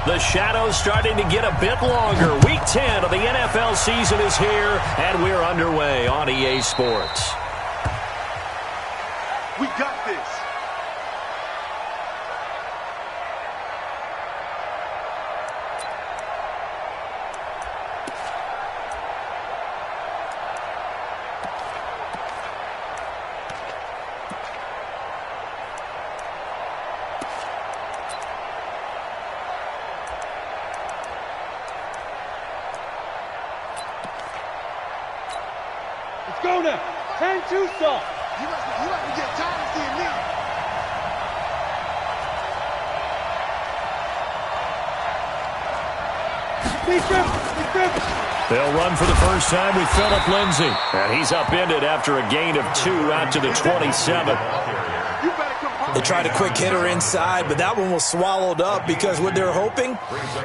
The shadow's starting to get a bit longer. Week 10 of the NFL season is here, and we're underway on EA Sports. We got this. Go now. 10-2 soft. You like to get tired of seeing me. They'll run for the first time with Phillip Lindsay. And he's upended after a gain of 2 out to the 27. They tried a quick hitter inside, but that one was swallowed up because what they're hoping,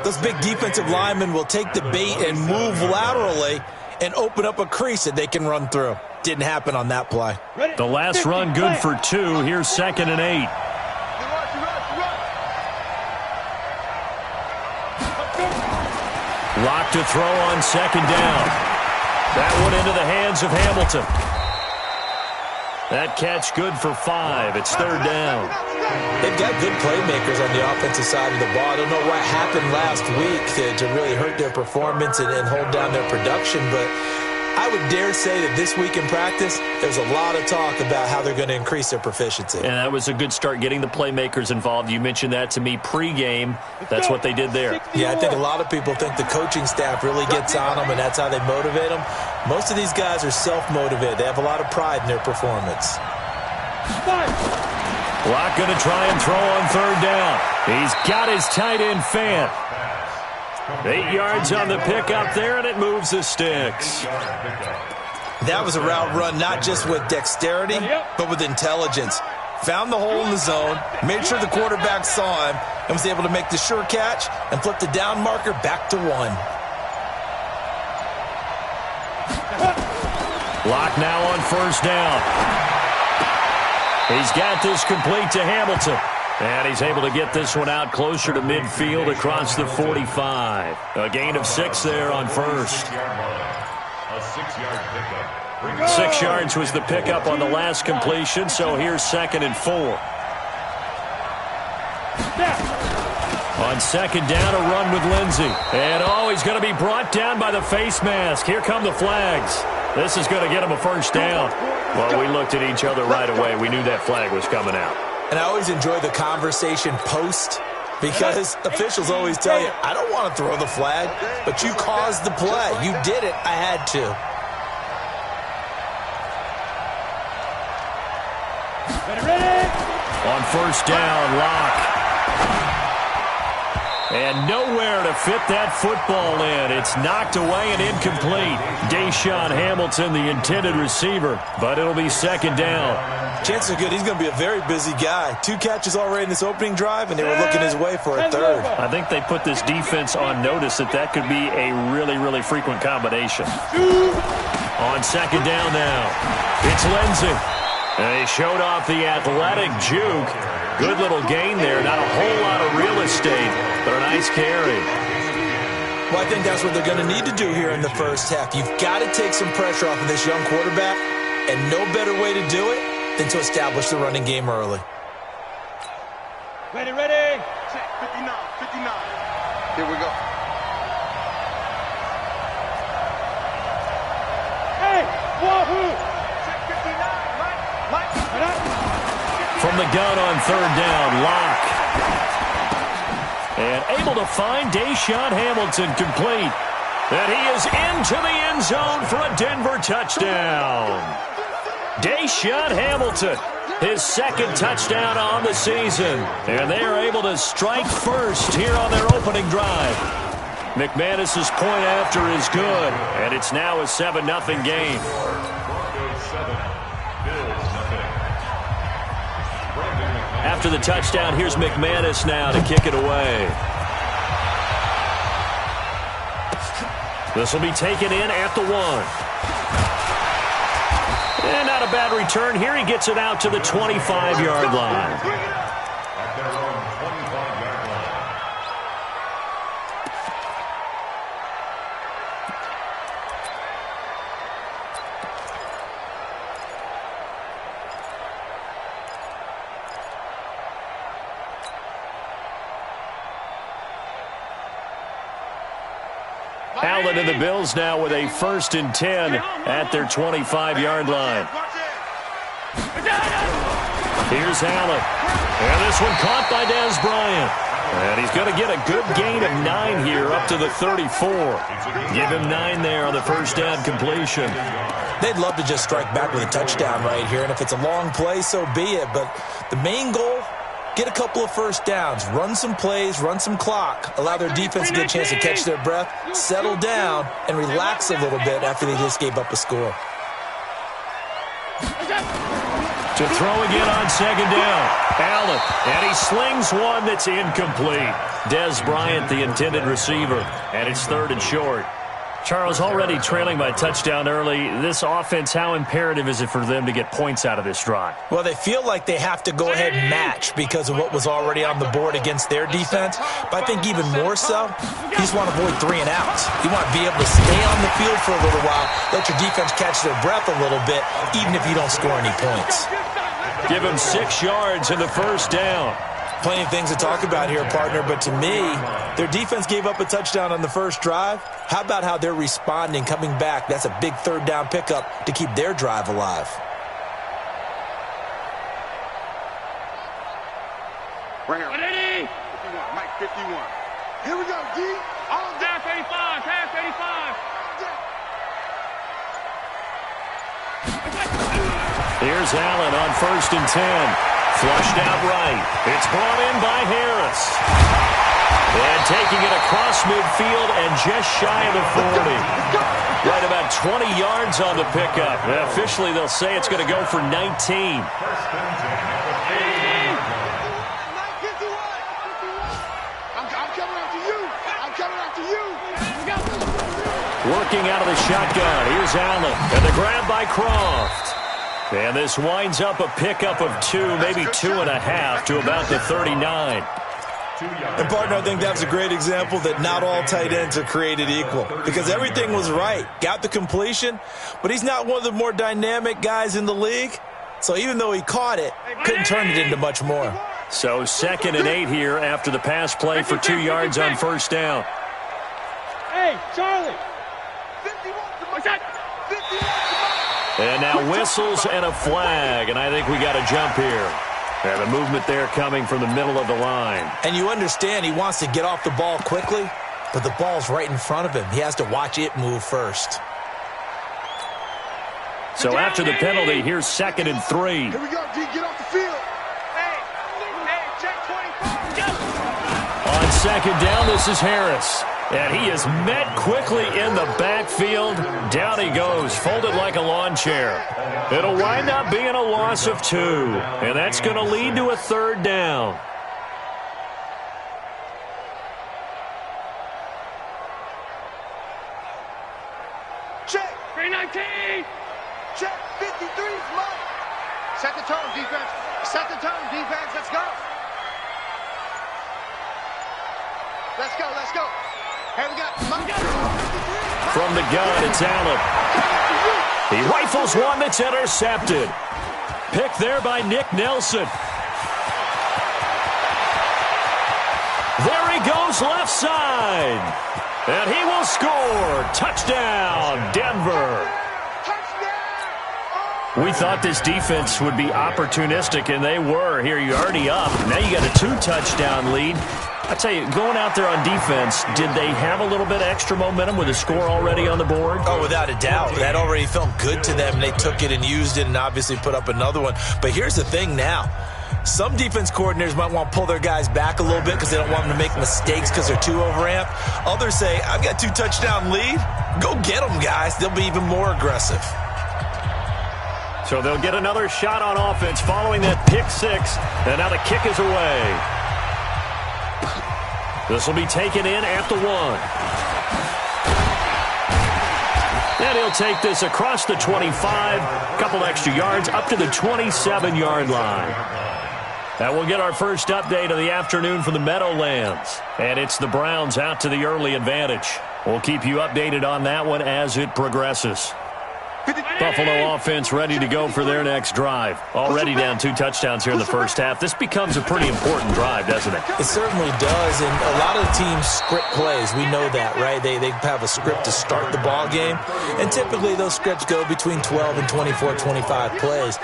those big defensive linemen will take the bait and move laterally and open up a crease that they can run through. Didn't happen on that play. The last run good for 2. Here's 2nd and 8. Lock to throw on 2nd down. That one into the hands of Hamilton. That catch good for 5. It's 3rd down. They've got good playmakers on the offensive side of the ball. I don't know what happened last week to really hurt their performance and hold down their production, but I would dare say that this week in practice, there's a lot of talk about how they're going to increase their proficiency. And that was a good start, getting the playmakers involved. You mentioned that to me pregame. That's what they did there. Yeah, I think a lot of people think the coaching staff really gets on them, and that's how they motivate them. Most of these guys are self-motivated. They have a lot of pride in their performance. Locke going to try and throw on 3rd down. He's got his tight end Fant. 8 yards on the pickup there, and it moves the sticks. That was a route run not just with dexterity, but with intelligence. Found the hole in the zone, made sure the quarterback saw him, and was able to make the sure catch and flip the down marker back to 1. Locke now on 1st down. He's got this complete to Hamilton. And he's able to get this one out closer to midfield across the 45. A gain of 6 there on 1st. A 6-yard pickup. 6 yards was the pickup on the last completion, so here's 2nd and 4. On 2nd down, a run with Lindsay. And he's going to be brought down by the face mask. Here come the flags. This is going to get him a 1st down. Well, we looked at each other right away. We knew that flag was coming out. And I always enjoy the conversation post because officials always tell you, I don't want to throw the flag, but you caused the play. You did it. I had to. On 1st down, Locke. And nowhere to fit that football in. It's knocked away and incomplete. Deshaun Hamilton, the intended receiver, but it'll be 2nd down. Chances are good he's going to be a very busy guy. 2 catches already in this opening drive, and they were looking his way for a 3rd. I think they put this defense on notice that could be a really, really frequent combination. On 2nd down now, it's Lindsay. And they showed off the athletic juke. Good little gain there. Not a whole lot of real estate, but a nice carry. Well, I think that's what they're going to need to do here in the first half. You've got to take some pressure off of this young quarterback, and no better way to do it than to establish the running game early. Ready. Check 59. Here we go. Hey, wahoo! Check 59. Mike. From the gun on 3rd down, Locke. And able to find Deshaun Hamilton complete. And he is into the end zone for a Denver touchdown. Deshaun Hamilton, his 2nd touchdown on the season. And they are able to strike first here on their opening drive. McManus's point after is good. And it's now a 7-0 game. After the touchdown, here's McManus now to kick it away. This will be taken in at the 1. And not a bad return here. He gets it out to the 25-yard line. Allen and the Bills now with a 1st and 10 at their 25-yard line. Here's Allen. And this one caught by Dez Bryant. And he's going to get a good gain of 9 here up to the 34. Give him 9 there on the first down completion. They'd love to just strike back with a touchdown right here. And if it's a long play, so be it. But the main goal, get a couple of first downs, run some plays, run some clock, allow their defense to get a chance to catch their breath, settle down, and relax a little bit after they just gave up a score. To throw again on 2nd down. Allen, and he slings one that's incomplete. Dez Bryant, the intended receiver, and it's 3rd and short. Charles, already trailing by a touchdown early. This offense, how imperative is it for them to get points out of this drive? Well, they feel like they have to go ahead and match because of what was already on the board against their defense. But I think even more so, you just want to avoid 3 and outs. You want to be able to stay on the field for a little while, let your defense catch their breath a little bit, even if you don't score any points. Give him 6 yards in the first down. Plenty of things to talk about here, partner, but to me, their defense gave up a touchdown on the first drive. How about how they're responding, coming back? That's a big 3rd down pickup to keep their drive alive. Right here. 51, Mike 51. Here we go, D. All Pass 85, pass 85. Here's Allen on 1st and 10. Flushed out right. It's brought in by Harris. And taking it across midfield and just shy of the 40. Right about 20 yards on the pickup. And officially, they'll say it's going to go for 19. Working out of the shotgun. Here's Allen. And the grab by Croft. And this winds up a pickup of 2, maybe 2.5 to about the 39. And, partner, I think that was a great example that not all tight ends are created equal because everything was right. Got the completion, but he's not one of the more dynamic guys in the league. So even though he caught it, couldn't turn it into much more. So 2nd and 8 here after the pass play for 2 yards on 1st down. Hey, Charlie. And now whistles and a flag, and I think we got a jump here. And the movement there coming from the middle of the line. And you understand he wants to get off the ball quickly, but the ball's right in front of him. He has to watch it move first. So after the penalty, here's 2nd and 3. Here we go, D. Get off the field. Hey, check 24. On 2nd down, this is Harris. And he is met quickly in the backfield. Down he goes, folded like a lawn chair. It'll wind up being a loss of 2. And that's going to lead to a 3rd down. Check. 319. Check. 53. Mike. Set the tone, defense. Set the tone, defense. Let's go. Let's go, let's go. Here we go. From the gun, it's Allen. He rifles one that's intercepted. Picked there by Nick Nelson. There he goes left side. And he will score. Touchdown, Denver. We thought this defense would be opportunistic, and they were. Here, you're already up. Now you got a 2-touchdown lead. I tell you, going out there on defense, did they have a little bit of extra momentum with a score already on the board? Oh, without a doubt. That already felt good to them. They took it and used it and obviously put up another one. But here's the thing now. Some defense coordinators might want to pull their guys back a little bit because they don't want them to make mistakes because they're too overamped. Others say, I've got 2-touchdown lead. Go get them, guys. They'll be even more aggressive. So they'll get another shot on offense following that pick 6. And now the kick is away. This will be taken in at the 1. And he'll take this across the 25. A couple extra yards up to the 27-yard line. That will get our first update of the afternoon from the Meadowlands. And it's the Browns out to the early advantage. We'll keep you updated on that one as it progresses. Buffalo offense ready to go for their next drive. Already down 2 touchdowns here in the first half. This becomes a pretty important drive, doesn't it? It certainly does, and a lot of the teams script plays. We know that, right? They have a script to start the ball game, and typically those scripts go between 12 and 24, 25 plays.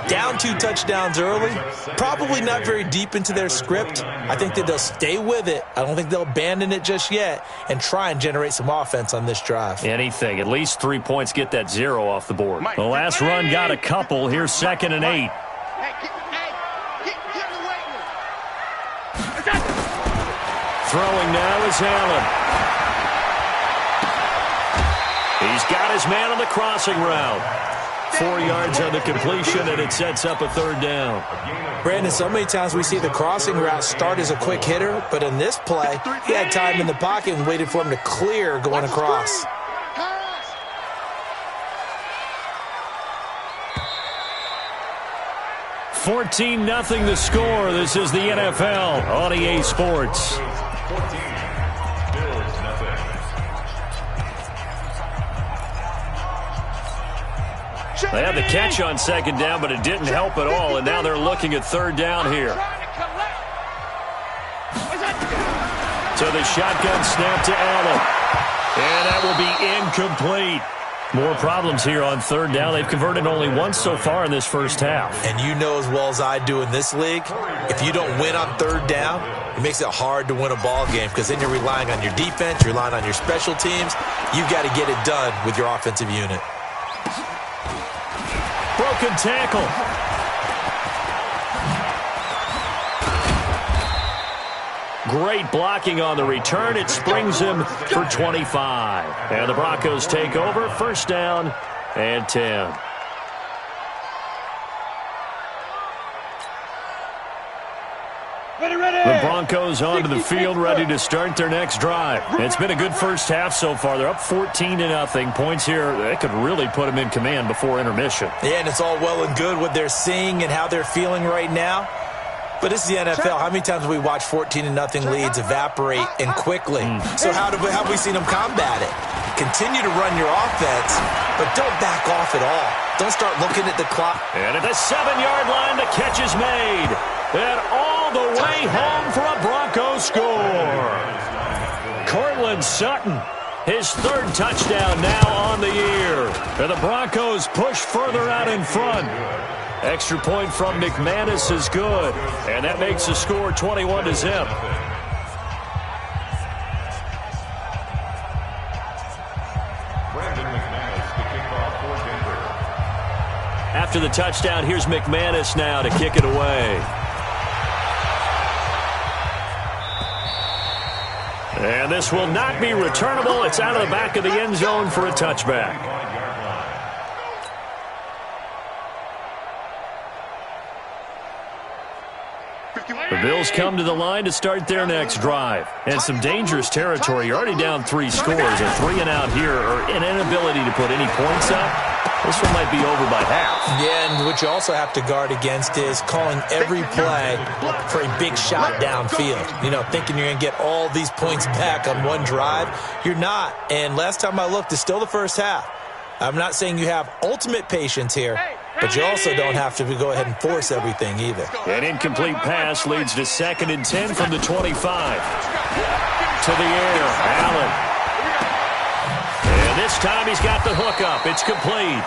Down 2 touchdowns early, probably not very deep into their script. I think that they'll stay with it. I don't think they'll abandon it just yet and try and generate some offense on this drive. Anything. At least 3 points, get that 0 off the board. The last run got a couple. Here's 2nd and 8. Throwing now is Allen. He's got his man on the crossing route. 4 yards on the completion, and it sets up a 3rd down. Brandon, so many times we see the crossing route start as a quick hitter, but in this play, he had time in the pocket and waited for him to clear going across. $14-0 the score. This is the NFL on EA Sports. They had the catch on 2nd down, but it didn't help at all, and now they're looking at 3rd down here. So the shotgun snap to Allen, and that will be incomplete. More problems here on 3rd down. They've converted only once so far in this first half. And you know as well as I do in this league, if you don't win on 3rd down, it makes it hard to win a ball game because then you're relying on your defense, you're relying on your special teams. You've got to get it done with your offensive unit. Broken tackle. Great blocking on the return. It springs him for 25. And the Broncos take over. 1st down and 10. The Broncos onto the field, ready to start their next drive. It's been a good first half so far. They're up 14-0. Points here, that could really put them in command before intermission. Yeah, and it's all well and good what they're seeing and how they're feeling right now. But this is the NFL. How many times have we watched 14-0 leads evaporate and quickly? So how have we seen them combat it? Continue to run your offense, but don't back off at all. Don't start looking at the clock. And at the 7-yard line, the catch is made. And all the way home for a Broncos score. Cortland Sutton, his 3rd touchdown now on the year. And the Broncos push further out in front. Extra point from McManus is good. And that makes the score 21-0. After the touchdown, here's McManus now to kick it away. And this will not be returnable. It's out of the back of the end zone for a touchback. The Bills come to the line to start their next drive. And some dangerous territory. You're already down 3 scores. A 3 and out here, or an inability to put any points up. This one might be over by half. Yeah, and what you also have to guard against is calling every play for a big shot downfield. You know, thinking you're going to get all these points back on one drive. You're not. And last time I looked, it's still the first half. I'm not saying you have ultimate patience here, but you also don't have to go ahead and force everything either. An incomplete pass leads to 2nd and 10 from the 25. To the air, Allen. And this time he's got the hook up. It's complete.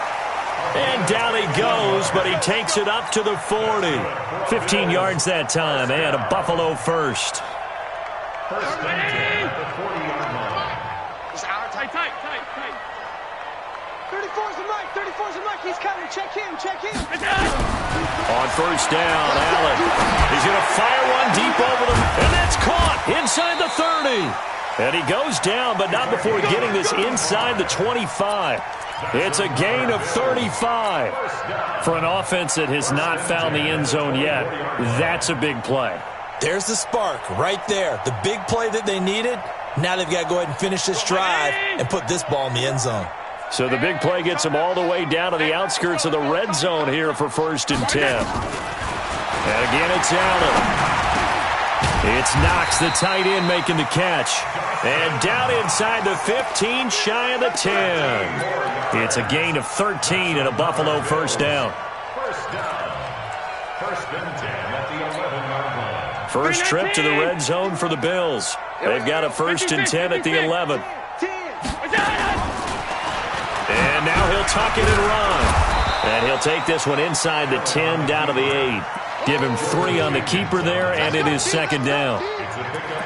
And down he goes, but he takes it up to the 40. 15 yards that time, and a Buffalo first. First and 10 at the 40-yard line. Tight. 34's the mic. 34's the mic. He's coming. Check him. On 1st down, Allen. He's going to fire one deep over them, and that's caught inside the 30. And he goes down, but not before getting this inside the 25. It's a gain of 35. For an offense that has not found the end zone yet, that's a big play. There's the spark right there. The big play that they needed. Now they've got to go ahead and finish this drive and put this ball in the end zone. So the big play gets them all the way down to the outskirts of the red zone here for 1st and 10. And again, it's Allen. It's Knox, the tight end, making the catch. And down inside the 15, shy of the 10. It's a gain of 13 and a Buffalo first down. First down. First and 10 at the 11-yard line. First trip to the red zone for the Bills. They've got a first and 10 at the 11. And now he'll tuck it and run. And he'll take this one inside the 10 down to the 8. Give him 3 on the keeper there, and it is second down.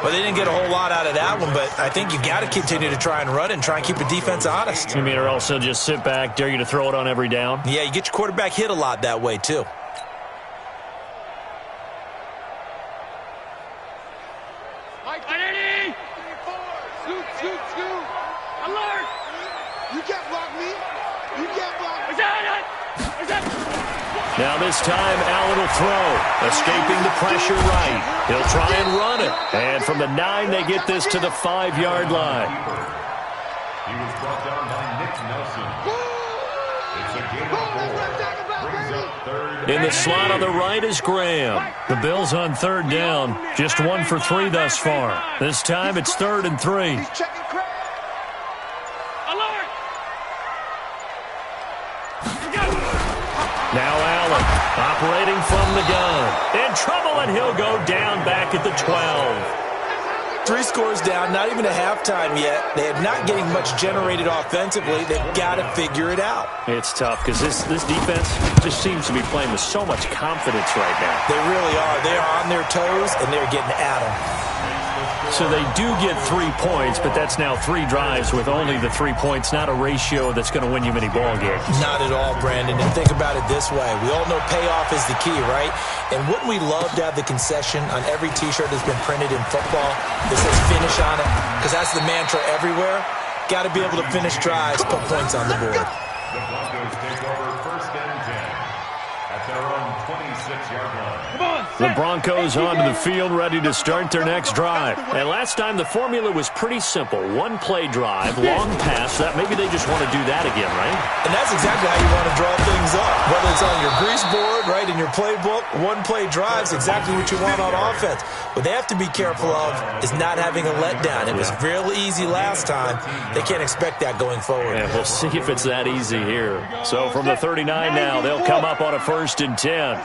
Well, they didn't get a whole lot out of that one, but I think you've got to continue to try and run and try and keep the defense honest. You mean, or else they'll just sit back, dare you to throw it on every down? Yeah, you get your quarterback hit a lot that way, too. Alert! You can't block me. You can't block me. Now this time, Allen will throw. Escaping the pressure right. He'll try and run it. And from the 9, they get this to the 5-yard line. He was brought down by Nick Nelson. It's a gain of 4. Brings up third. In the slot on the right is Graham. The Bills on third down. Just 1 for 3 thus far. This time it's 3rd and 3. He's checking Craig. Alert! Now Allen operating from the gun. In trouble, and he'll go down back at the 12. 3 scores down, not even a halftime yet. They are not getting much generated offensively. They've got to figure it out. It's tough because this defense just seems to be playing with so much confidence right now. They really are. They are on their toes, and they're getting at them. So they do get 3 points, but that's now 3 drives with only the 3 points, not a ratio that's going to win you many ball games. Not at all, Brandon. And think about it this way. We all know payoff is the key, right? And wouldn't we love to have the concession on every T-shirt that's been printed in football that says finish on it? Because that's the mantra everywhere. Got to be able to finish drives, put points on the board. The Broncos take over first and 10 at their own 26-yard line. The Broncos onto the field, ready to start their next drive. And last time, the formula was pretty simple. 1-play drive, long pass. That maybe they just want to do that again, right? And that's exactly how you want to draw things up. Whether it's on your grease board, right, in your playbook, 1-play drive's exactly what you want on offense. What they have to be careful of is not having a letdown. It was real easy last time. They can't expect that going forward. And we'll see if it's that easy here. So from the 39 now, they'll come up on a first and 10.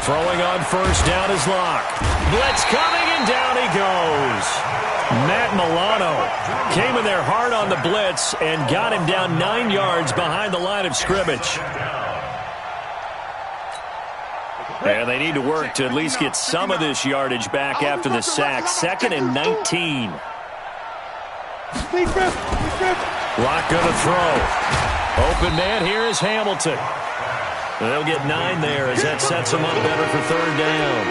Throwing on first down is Locke. Blitz coming, and down he goes. Matt Milano came in there hard on the blitz and got him down 9 yards behind the line of scrimmage. And they need to work to at least get some of this yardage back after the sack. 2nd and 19. Locke going to throw. Open man here is Hamilton. They'll get 9 there as that sets them up better for 3rd down.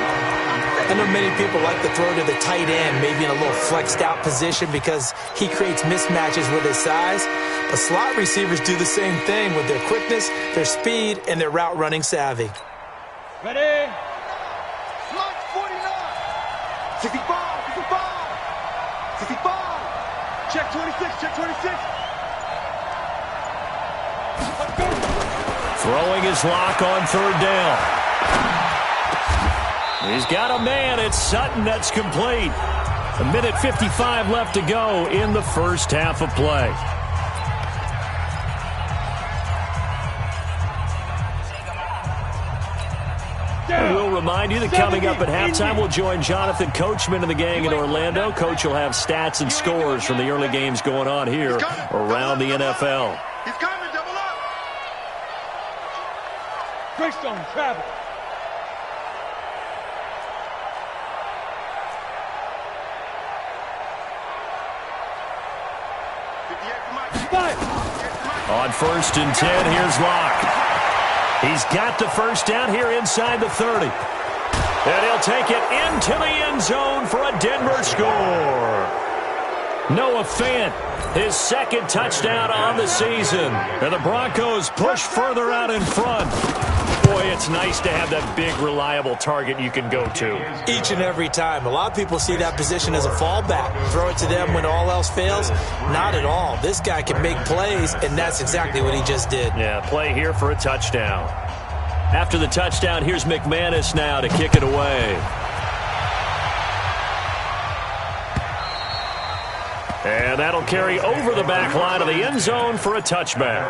I know many people like to throw to the tight end, maybe in a little flexed out position because he creates mismatches with his size. But slot receivers do the same thing with their quickness, their speed, and their route running savvy. Ready? Slot 49. 65. 65. 65. Check 26. Check 26. Let's go. Throwing his Lock on 3rd down. He's got a man. It's Sutton. That's complete. 1:55 left to go in the first half of play. And we'll remind you that coming up at halftime, we'll join Jonathan Coachman and the gang in Orlando. Coach will have stats and scores from the early games going on here around the NFL. He's coming. Double up. Greystone travel. On 1st and 10, here's Locke. He's got the first down here inside the 30. And he'll take it into the end zone for a Denver score. Noah Fant, his 2nd touchdown on the season. And the Broncos push further out in front. Boy, it's nice to have that big, reliable target you can go to. Each and every time. A lot of people see that position as a fallback. Throw it to them when all else fails. Not at all. This guy can make plays, and that's exactly what he just did. Yeah, play here for a touchdown. After the touchdown, here's McManus now to kick it away. And that'll carry over the back line of the end zone for a touchback.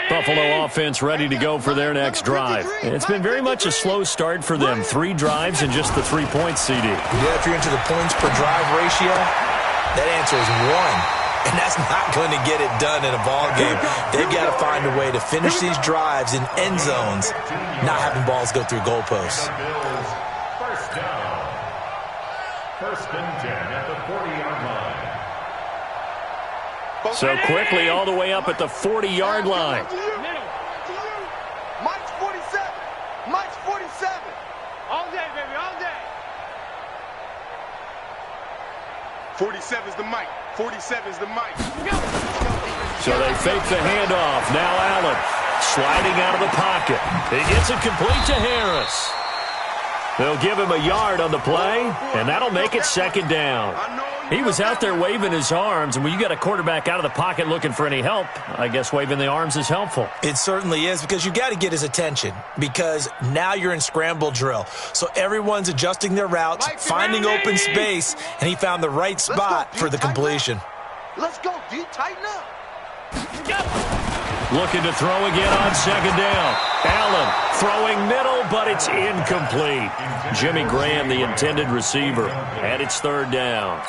Buffalo offense ready to go for their next drive. It's been very much a slow start for them. 3 drives and just the 3 points, CD. Yeah, if you're into the points per drive ratio, that answer is 1. And that's not going to get it done in a ball game. They've got to find a way to finish these drives in end zones, not having balls go through goalposts. First down. First and 10 at the 40-yard line. So quickly all the way up at the 40-yard line. Mike's 47. Mike's 47. All day, baby, all day. 47 is the Mike. 47 is the Mike. So they fake the handoff. Now Allen sliding out of the pocket. He gets it complete to Harris. They'll give him a yard on the play, and that'll make it second down. He was out there waving his arms, and when you got a quarterback out of the pocket looking for any help, I guess waving the arms is helpful. It certainly is, because you got to get his attention, because now you're in scramble drill. So everyone's adjusting their routes, finding open space, and he found the right spot for the completion. Let's go, D. Tighten up. Looking to throw again on second down. Allen throwing middle, but it's incomplete. Jimmy Graham, the intended receiver, and it's third down.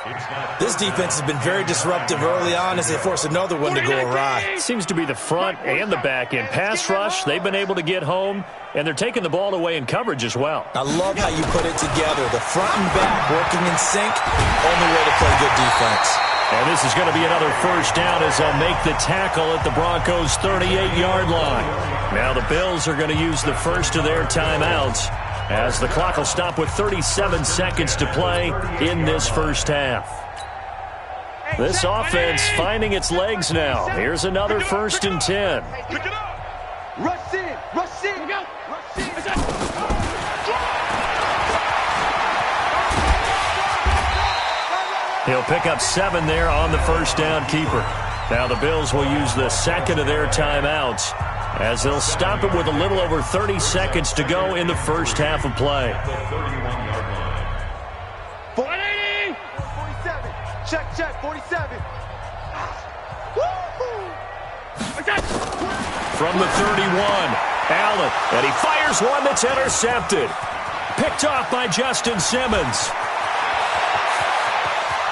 This defense has been very disruptive early on as they force another one to go awry. Seems to be the front and the back end. Pass rush, they've been able to get home, and they're taking the ball away in coverage as well. I love how you put it together. The front and back working in sync, only way to play good defense. And this is going to be another first down as they'll make the tackle at the Broncos' 38-yard line. Now the Bills are going to use the first of their timeouts as the clock will stop with 37 seconds to play in this first half. This offense finding its legs now. Here's another 1st and 10. Rush in. Rush in. Rush in. He'll pick up 7 there on the first down keeper. Now the Bills will use the second of their timeouts as they'll stop it with a little over 30 seconds to go in the first half of play. 180. 47. Check. 47. From the 31, Allen, and he fires one that's intercepted. Picked off by Justin Simmons.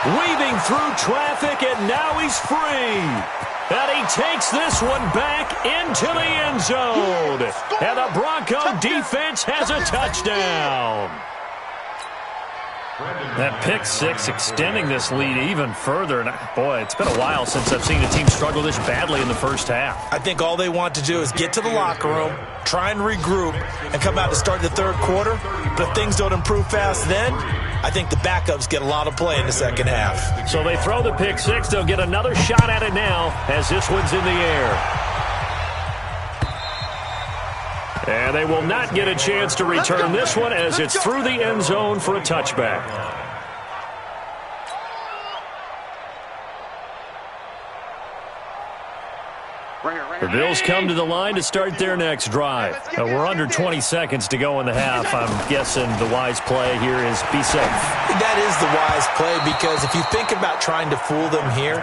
Weaving through traffic, and now he's free. And he takes this one back into the end zone. And the Bronco defense has a touchdown. That pick six extending this lead even further. And boy, it's been a while since I've seen a team struggle this badly in the first half. I think all they want to do is get to the locker room, try and regroup, and come out to start the third quarter. But if things don't improve fast then, I think the backups get a lot of play in the second half. So they throw the pick six. They'll get another shot at it now as this one's in the air. And they will not get a chance to return this one as it's through the end zone for a touchback. The Bills come to the line to start their next drive. We're under 20 seconds to go in the half. I'm guessing the wise play here is be safe. That is the wise play, because if you think about trying to fool them here,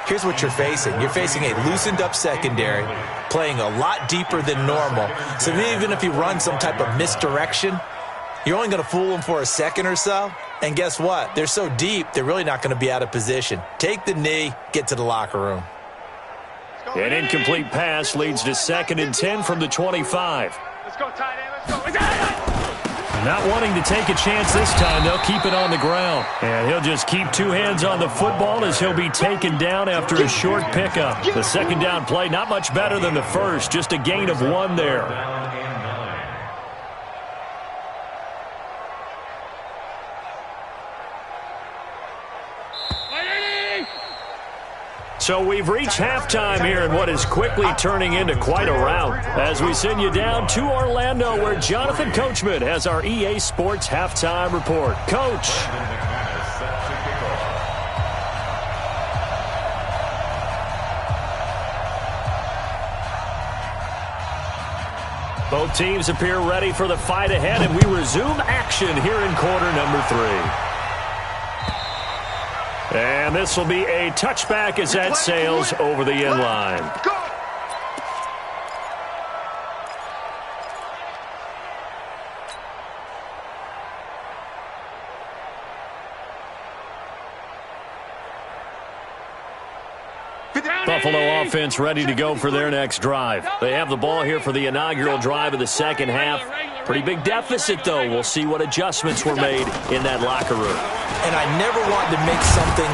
here's what you're facing. You're facing a loosened up secondary, playing a lot deeper than normal. So even if you run some type of misdirection, you're only going to fool them for a second or so. And guess what? They're so deep, they're really not going to be out of position. Take the knee, get to the locker room. An incomplete pass leads to 2nd and 10 from the 25. Let's go, tight end. Let's go. Not wanting to take a chance this time, they'll keep it on the ground. And he'll just keep 2 hands on the football as he'll be taken down after a short pickup. The second down play, not much better than the first, just a gain of 1 there. So we've reached halftime here in what is quickly turning into quite a rout as we send you down to Orlando where Jonathan Coachman has our EA Sports halftime report. Coach. Both teams appear ready for the fight ahead, and we resume action here in quarter number 3. And this will be a touchback as that sails over the end line. Buffalo offense ready to go for their next drive. They have the ball here for the inaugural drive of the second half. Pretty big deficit, though. We'll see what adjustments were made in that locker room. And I never want to make something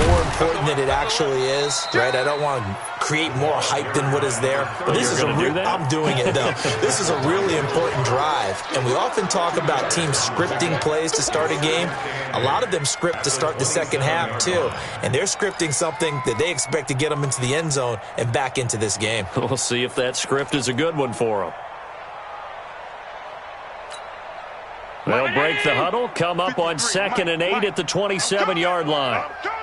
more important than it actually is, right? I don't want to create more hype than what is there. But this is I'm doing it, though. This is a really important drive. And we often talk about teams scripting plays to start a game. A lot of them script to start the second half, too. And they're scripting something that they expect to get them into the end zone and back into this game. We'll see if that script is a good one for them. They'll break the huddle, come up on 2nd and 8 at the 27-yard line. I'm coming.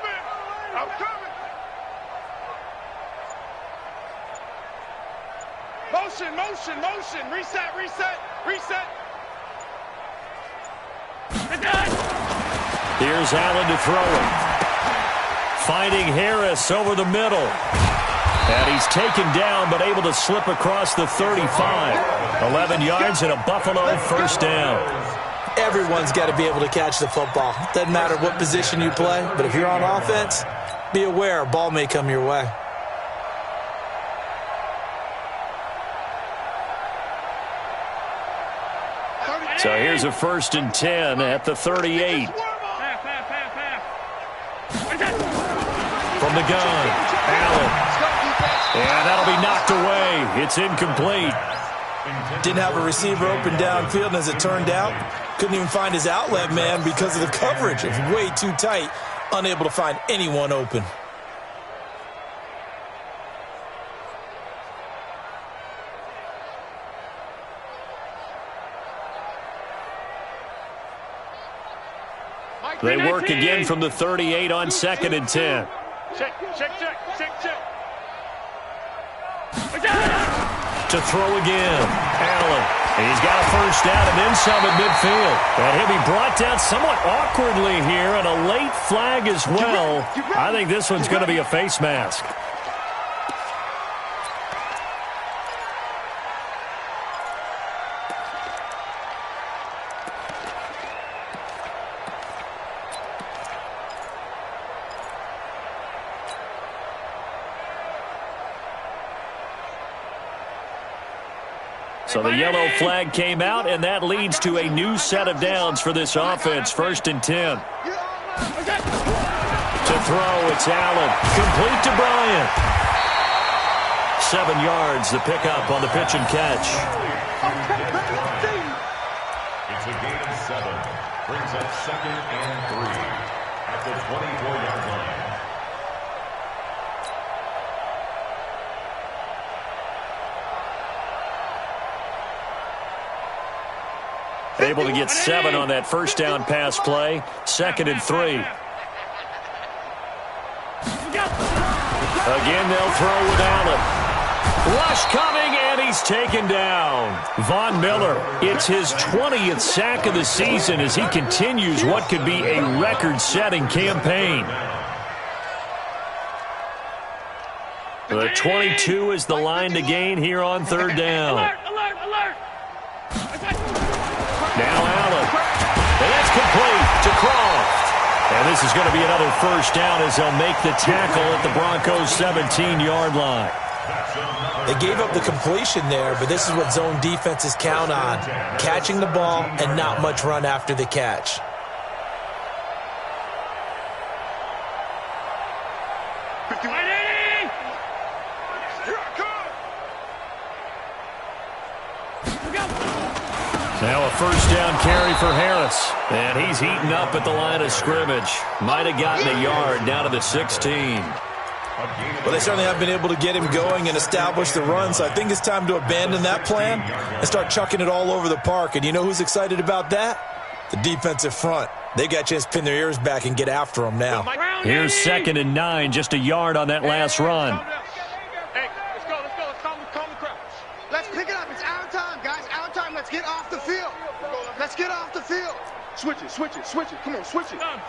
Motion. Reset. Here's Allen to throw it. Finding Harris over the middle. And he's taken down but able to slip across the 35. 11 yards and a Buffalo first down. Everyone's got to be able to catch the football. Doesn't matter what position you play, but if you're on offense, be aware a ball may come your way. So here's a 1st and 10 at the 38. From the gun, Allen. And that'll be knocked away. It's incomplete. Didn't have a receiver open downfield, and as it turned out, couldn't even find his outlet man because of the coverage. It was way too tight, unable to find anyone open. They work again from the 38 on 2nd and 10. Check. To throw again, Allen. He's got a first down and then some at midfield. And he'll be brought down somewhat awkwardly here, and a late flag as well. I think this one's going to be a face mask. So the yellow flag came out, and that leads to a new set of downs for this offense. 1st and 10. To throw, it's Allen. Complete to Bryant. 7 yards, the pickup on the pitch and catch. It's a gain of 7. Brings up 2nd and 3 at the 24-yard line. Able to get 7 on that first down pass play. 2nd and 3. Again, they'll throw with Allen. Rush coming, and he's taken down. Von Miller, it's his 20th sack of the season as he continues what could be a record-setting campaign. The 22 is the line to gain here on 3rd down. Alert. Now Allen. And that's complete to Croft. And this is going to be another first down as they'll make the tackle at the Broncos' 17-yard line. They gave up the completion there, but this is what zone defenses count on. Catching the ball and not much run after the catch. Now a first down carry for Harris. And he's heating up at the line of scrimmage. Might have gotten a yard down to the 16. Well, they certainly have been able to get him going and establish the run, so I think it's time to abandon that plan and start chucking it all over the park. And you know who's excited about that? The defensive front. They got a chance to pin their ears back and get after him now. Here's 2nd and 9, just a yard on that last run. Hey, let's go. Let's calm the crowd. Let's pick it up. It's our time, guys. Let's get off the field. Switch it, switch it, switch it. Come on, switch it. Stop.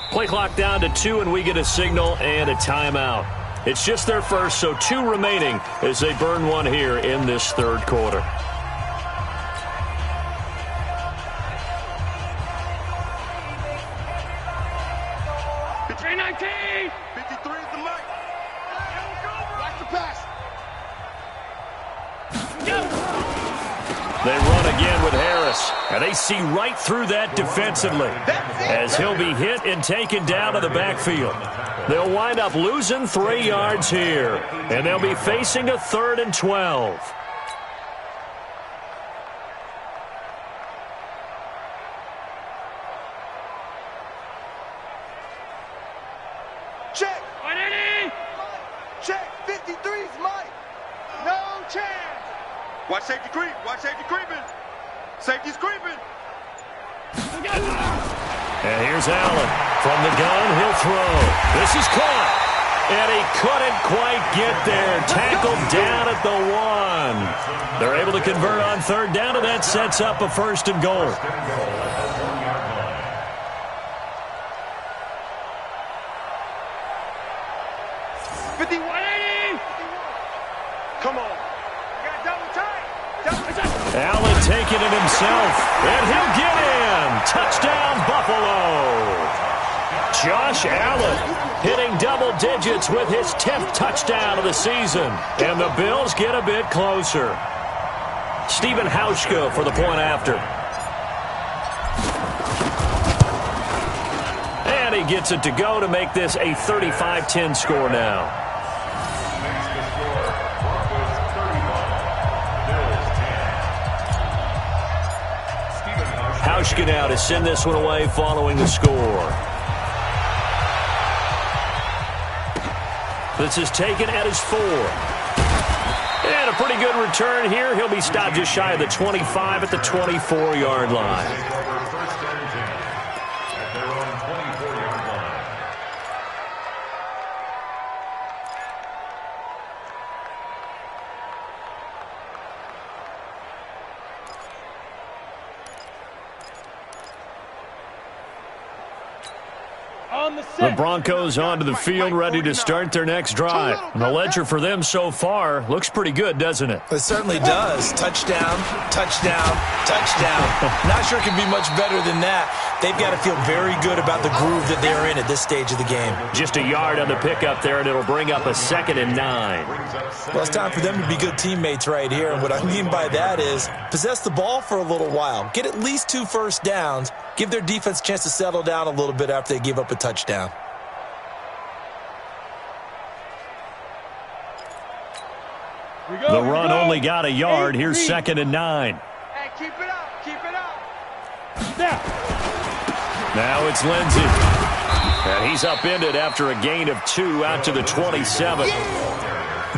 Play clock down to 2, and we get a signal and a timeout. It's just their first, so 2 remaining as they burn one here in this third quarter. Between 19. 53 is the mic. Watch the pass. They run again with Harris, and they see right through that defensively as he'll be hit and taken down to the backfield. They'll wind up losing 3 yards here, and they'll be facing a 3rd and 12. Check. 180. Check. 53's Mike. No chance. Watch safety creep. Watch safety creeping. Safety's creeping. And here's Allen. From the gun, he'll throw. This is caught. And he couldn't quite get there. Tackled down at the 1. They're able to convert on 3rd down, and that sets up a 1st and goal. Come on. You got double time. Allen taking it himself, and he'll get in. Touchdown, Buffalo. Josh Allen hitting double digits with his 10th touchdown of the season. And the Bills get a bit closer. Stephen Hauschka for the point after. And he gets it to go to make this a 35-10 score now. Hauschka now to send this one away following the score. This is taken at his 4. And a pretty good return here. He'll be stopped just shy of the 25 at the 24-yard line. The Broncos onto the field, ready to start their next drive. And the ledger for them so far looks pretty good, doesn't it? It certainly does. Touchdown, touchdown, touchdown. Not sure it can be much better than that. They've got to feel very good about the groove that they're in at this stage of the game. Just a yard on the pickup there, and it'll bring up a 2nd and 9. Well, it's time for them to be good teammates right here. And what I mean by that is possess the ball for a little while. Get at least 2 first downs. Give their defense a chance to settle down a little bit after they give up a touchdown. The run only got a yard. Here's 2nd and 9. Hey, keep it up. Keep it up. Now it's Lindsey. And he's upended after a gain of 2 out to the 27.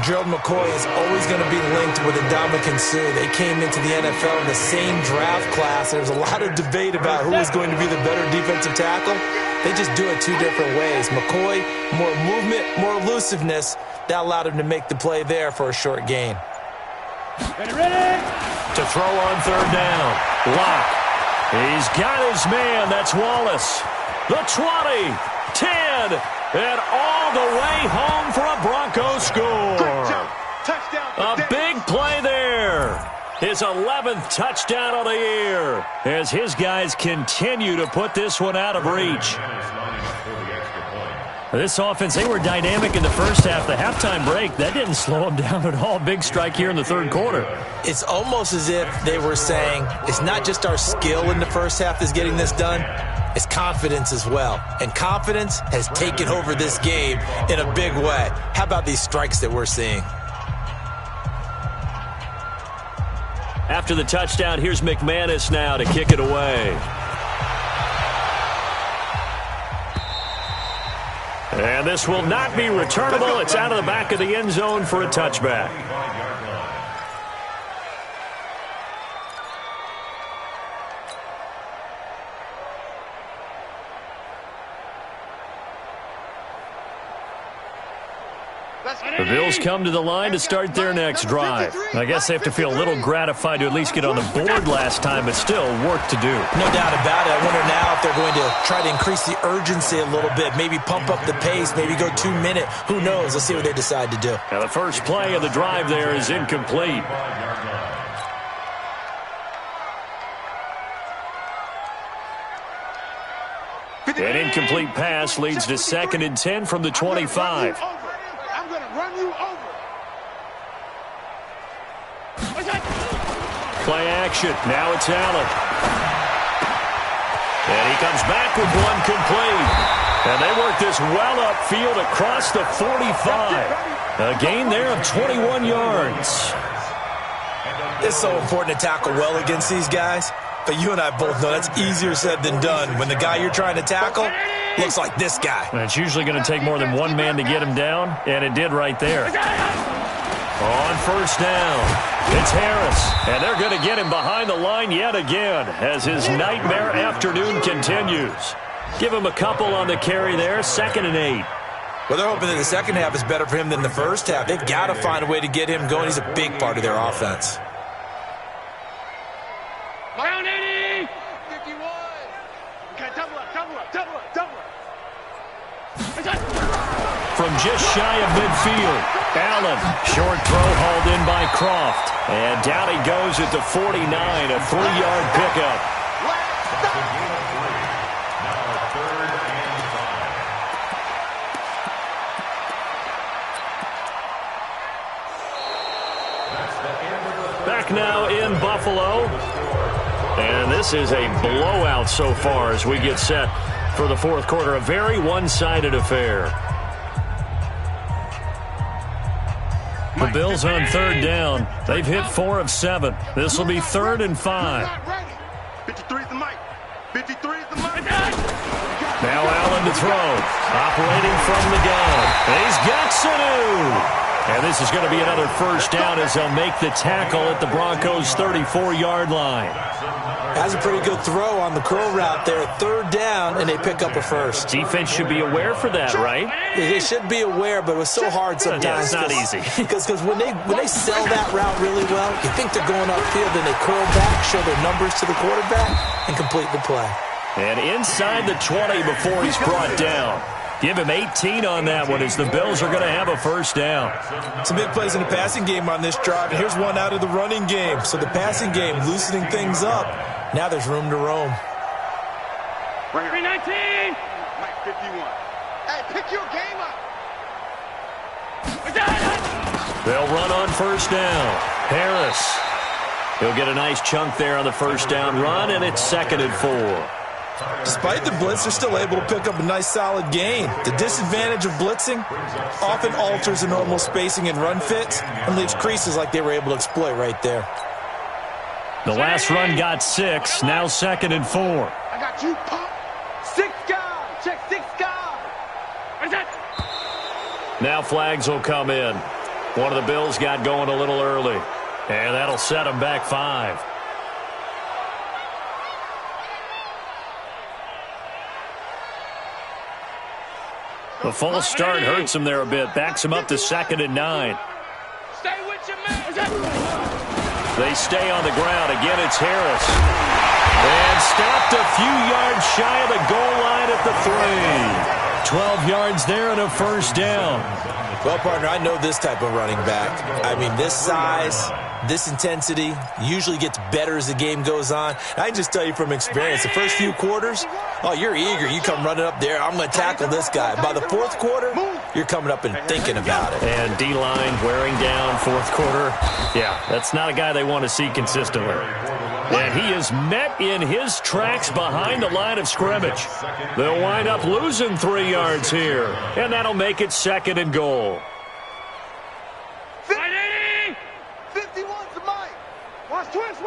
Gerald McCoy is always going to be linked with Ndamukong Suh. They came into the NFL in the same draft class. There's a lot of debate about who is going to be the better defensive tackle. They just do it 2 different ways. McCoy, more movement, more elusiveness. That allowed him to make the play there for a short gain. Ready. To throw on 3rd down. Lock. He's got his man. That's Wallace. The 20, 10, and all the way home for a Broncos score. Touchdown. A big play there. His 11th touchdown of the year as his guys continue to put this one out of reach. This offense, they were dynamic in the first half. The halftime break, that didn't slow them down at all. Big strike here in the 3rd quarter. It's almost as if they were saying, it's not just our skill in the first half that's getting this done, it's confidence as well. And confidence has taken over this game in a big way. How about these strikes that we're seeing? After the touchdown, here's McManus now to kick it away. And this will not be returnable. It's out of the back of the end zone for a touchback. The Bills come to the line to start their next drive. I guess they have to feel a little gratified to at least get on the board last time, but still work to do. No doubt about it. I wonder now if they're going to try to increase the urgency a little bit, maybe pump up the pace, maybe go 2 minute. Who knows? Let's see what they decide to do. Now the first play of the drive there is incomplete. An incomplete pass leads to 2nd and 10 from the 25. I'm going to run you over. Play action. Now it's Allen. And he comes back with one complete. And they work this well upfield across the 45. A gain there of 21 yards. It's so important to tackle well against these guys. But you and I both know that's easier said than done when the guy you're trying to tackle looks like this guy. And it's usually going to take more than one man to get him down, and it did right there. On first down, it's Harris, and they're going to get him behind the line yet again as his nightmare afternoon continues. Give him a couple on the carry there, 2nd and 8. Well, they're hoping that the second half is better for him than the first half. They've got to find a way to get him going. He's a big part of their offense. Down 80! 51. Okay, double up. From just shy of midfield, Allen, short throw hauled in by Croft. And down he goes at the 49, a 3-yard pickup. Back now in Buffalo. And this is a blowout so far as we get set for the fourth quarter. A very one-sided affair. The Bills on 3rd down. They've hit 4 of 7. This will be 3rd and 5. 53's the mic. 53's the mic. Now Allen to throw. Operating from the gun. He's got Sanu. And this is going to be another first down as they'll make the tackle at the Broncos' 34-yard line. Has a pretty good throw on the curl route there. 3rd down, and they pick up a first. Defense should be aware for that, right? They should be aware, but it was so hard sometimes. Yeah, it's not easy. Because when they sell that route really well, you think they're going upfield, then they curl back, show their numbers to the quarterback, and complete the play. And inside the 20 before he's brought down. Give him 18 on that one as the Bills are going to have a first down. Some big plays in the passing game on this drive, and here's one out of the running game. So the passing game loosening things up. Now there's room to roam. 319! Mike 51. Hey, pick your game up. They'll run on first down. Harris. He'll get a nice chunk there on the first down run, and it's 2nd and 4. Despite the blitz, they're still able to pick up a nice solid gain. The disadvantage of blitzing often alters the normal spacing and run fits and leaves creases like they were able to exploit right there. The last run got 6, now 2nd and 4. I got you, pop. 6 guys. Check 6 guys. Where's that? Now flags will come in. One of the Bills got going a little early, and that'll set them back 5. The false start hurts him there a bit. Backs him up to 2nd and 9. Stay with your man. They stay on the ground. Again, it's Harris. And stopped a few yards shy of the goal line at the 3. 12 yards there and a first down. Well, partner, I know this type of running back. I mean, this size, this intensity usually gets better as the game goes on. I can just tell you from experience, the first few quarters, oh, you're eager. You come running up there, I'm going to tackle this guy. By the fourth quarter, you're coming up and thinking about it. And D-line wearing down fourth quarter. Yeah, that's not a guy they want to see consistently. And he is met in his tracks behind the line of scrimmage. They'll wind up losing 3 yards here, and that'll make it 2nd and goal. 51's the mic. Watch twist.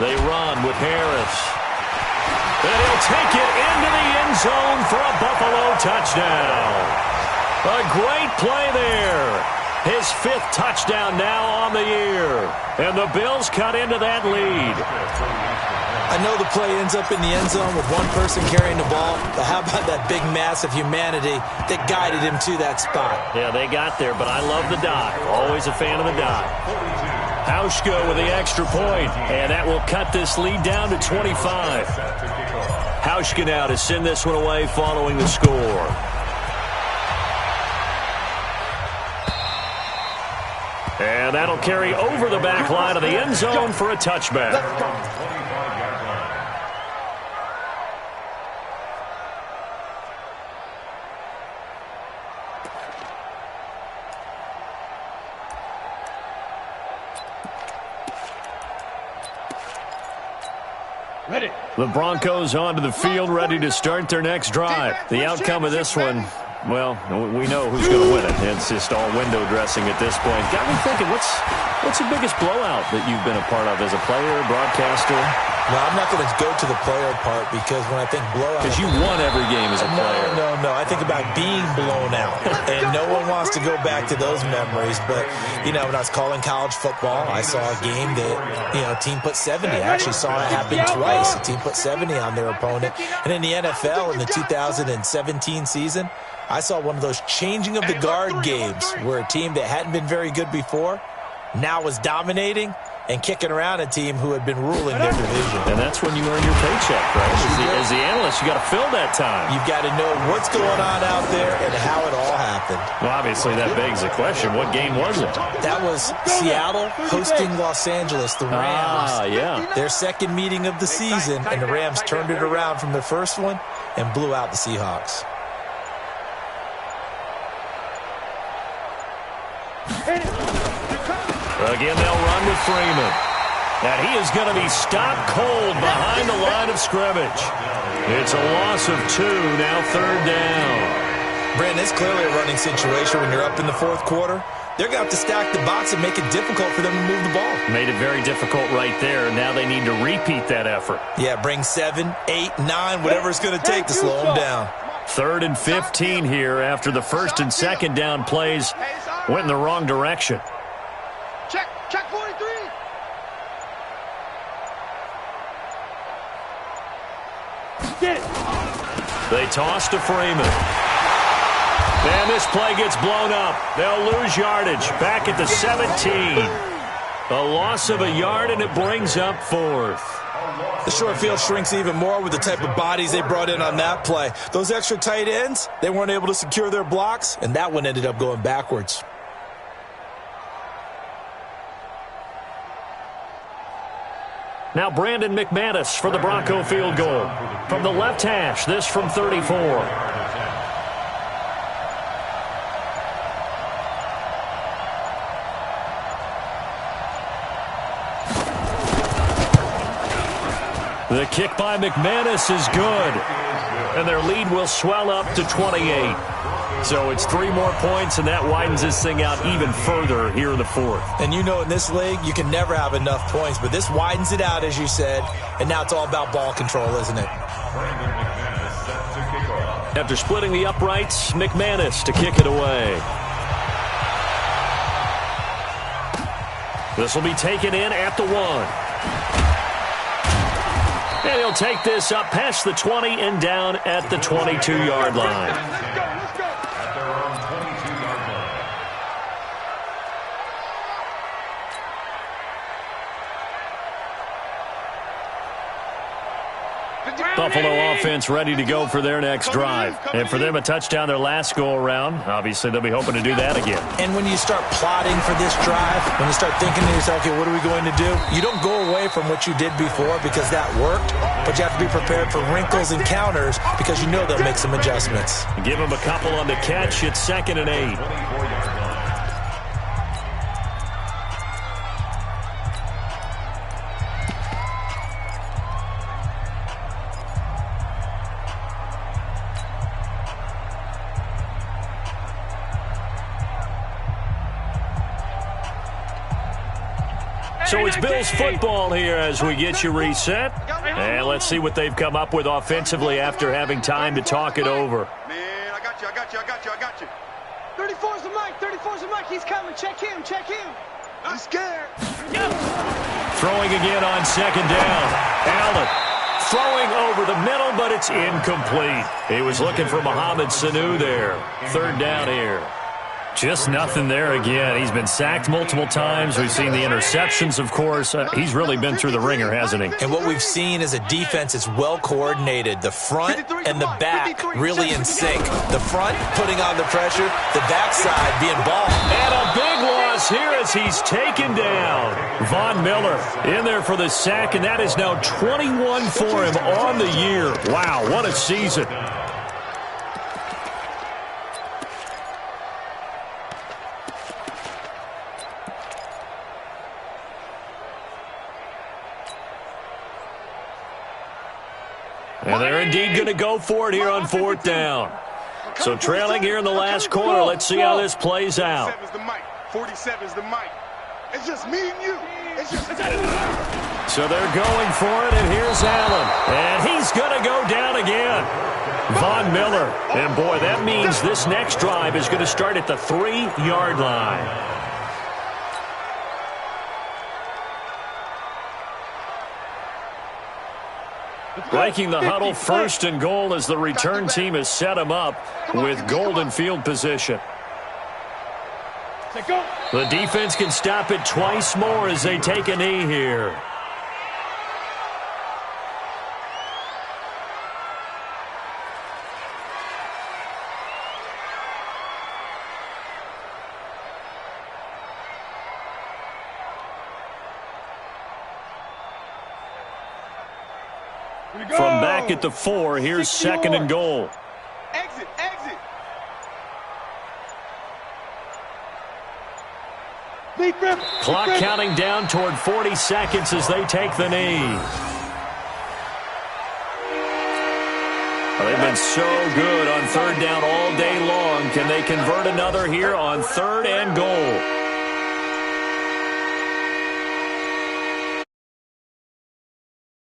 They run with Harris. And he'll take it into the end zone for a Buffalo touchdown. A great play there. His 5th touchdown now on the year. And the Bills cut into that lead. I know the play ends up in the end zone with one person carrying the ball, but how about that big mass of humanity that guided him to that spot? Yeah, they got there, but I love the dive. Always a fan of the dive. Hauschka with the extra point, and that will cut this lead down to 25. Hauschka now to send this one away following the score. And that'll carry over the back line of the end zone for a touchback. The Broncos onto the field, ready to start their next drive. The outcome of this one, well, we know who's going to win it. It's just all window dressing at this point. Got me thinking, what's the biggest blowout that you've been a part of as a player, broadcaster? No, I'm not going to go to the player part because when I think blowout... Because you won every game as a player. No. I think about being blown out. And no one wants to go back to those memories. But, you know, when I was calling college football, I saw a game that, you know, a team put 70. I actually saw it happen twice. A team put 70 on their opponent. And in the NFL in the 2017 season, I saw one of those changing of the guard games where a team that hadn't been very good before now was dominating and kicking around a team who had been ruling their division. And that's when you earn your paycheck, right? As the analyst, you got to fill that time. You've got to know what's going on out there and how it all happened. Well, obviously, that begs the question, what game was it? That was Seattle hosting Los Angeles, the Rams. Yeah. Their second meeting of the season, and the Rams turned it around from their first one and blew out the Seahawks. Again, they'll run with Freeman. And he is going to be stopped cold behind the line of scrimmage. It's a loss of 2, now third down. Brandon, it's clearly a running situation when you're up in the fourth quarter. They're going to have to stack the box and make it difficult for them to move the ball. Made it very difficult right there. Now they need to repeat that effort. Yeah, bring 7, 8, 9, whatever it's going to take to slow them down. 3rd and 15 here after the first and second down plays went in the wrong direction. Check 43. Get it. They toss to Freeman. And this play gets blown up. They'll lose yardage back at the 17. A loss of a yard, and it brings up 4th. The short field shrinks even more with the type of bodies they brought in on that play. Those extra tight ends, they weren't able to secure their blocks, and that one ended up going backwards. Now Brandon McManus for the Bronco field goal. From the left hash, this from 34. The kick by McManus is good. And their lead will swell up to 28. So it's 3 more points, and that widens this thing out even further here in the 4th. And you know in this league, you can never have enough points, but this widens it out, as you said, and now it's all about ball control, isn't it? After splitting the uprights, McManus to kick it away. This will be taken in at the 1. And he'll take this up past the 20 and down at the 22-yard line. Let's go. At their own 22-yard line. Buffalo offense ready to go for their next drive. And for them, a touchdown their last go-around. Obviously, they'll be hoping to do that again. And when you start plotting for this drive, when you start thinking to yourself, okay, what are we going to do? You don't go away from what you did before because that worked, but you have to be prepared for wrinkles and counters because you know they'll make some adjustments. Give them a couple on the catch. It's 2nd and 8. 24-yard line. So it's Bills football here as we get you reset. And let's see what they've come up with offensively after having time to talk it over. Man, I got you. 34's the Mike. He's coming. Check him. I'm scared. Throwing again on second down. Allen throwing over the middle, but it's incomplete. He was looking for Mohamed Sanu there. Third down here. Just nothing there again. He's been sacked multiple times. We've seen the interceptions, of course. He's really been through the ringer, hasn't he? And what we've seen is a defense that's well coordinated. The front and the back really in sync. The front putting on the pressure, the backside being ball. And a big loss here as he's taken down. Von Miller in there for the sack, and that is now 21 for him on the year. Wow, what a season. And they're indeed going to go for it here on fourth down. So trailing here in the last quarter, let's see how this plays out. 47's the mic. 47's the mic. It's just me and you. It's just... So they're going for it, and here's Allen. And he's going to go down again. Von Miller. And, boy, that means this next drive is going to start at the 3-yard line. Breaking the huddle, first and goal as the return team has set him up with golden field position. The defense can stop it twice more as they take a knee here. From back at the 4, here's second and goal. Exit, exit. Clock counting down toward 40 seconds as they take the knee. Well, they've been so good on third down all day long. Can they convert another here on third and goal?